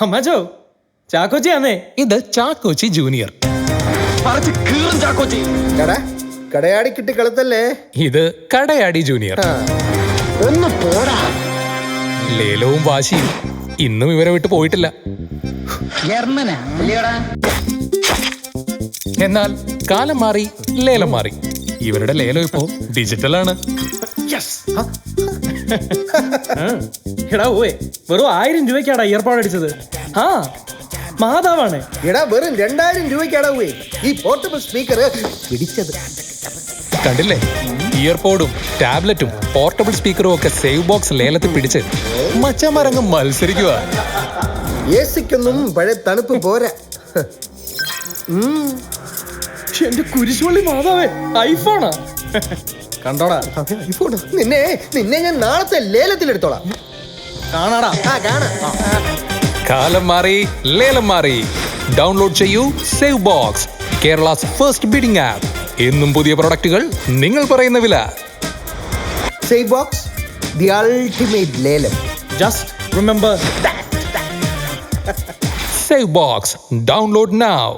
അമ്മാച്ചോ ചാക്കോച്ചിയാന്നേ. ഇത് ചാക്കോച്ചി ജൂനിയർ. കടയാടിക്കിട്ട് കളത്തല്ലേ. ഇത് കടയാടി ജൂനിയർ. ഒന്ന് പോടാ. ലേലവും വാശിയും ഇന്നും ഇവരെ വിട്ട് പോയിട്ടില്ല. എന്നാൽ കാലം മാറി, ലേലം മാറി. ഇവരുടെ ലേലം ഇപ്പോ ഡിജിറ്റലാണ്. എടാ ഓയെ വെറും 1000 രൂപയ്ക്കാടാ ഇയർപോഡ് അടിച്ചത്. ആ മാതാവാണ്. എടാ വെറും 2000 രൂപയ്ക്കാടാ ഈ പോർട്ടബിൾ സ്പീക്കർ പിടിച്ചത്. കണ്ടില്ലേ, ഇയർപോഡും ടാബ്ലറ്റും പോർട്ടബിൾ സ്പീക്കറും ഒക്കെ സേവ് ബോക്സ് ലേലത്തിൽ പിടിച്ച് മച്ചമരങ്ങ് മത്സരിക്കുക. ഏസിക്കൊന്നും പഴയ തണുപ്പ് പോരാ. എന്റെ കുരിശുപള്ളി മാതാവേ, ഐഫോണാ. കണ്ടോടാ ഐഫോൺ. നിന്നെ ഞാൻ നാളത്തെ ലേലത്തിലെടുത്തോളാം. കാണാടാ. കാണാം. കാലം മാറി, ലേലം മാറി. ഡൗൺലോഡ് ചെയ്യൂ save box, Kerala's first bidding app. എന്നും പുതിയ പ്രൊഡക്റ്റുകൾ, നിങ്ങൾ പറയുന്ന വില. സേവ് ബോക്സ്, ദി അൾട്ടിമേറ്റ് ലേലം. Just remember that. Save Box. Download now.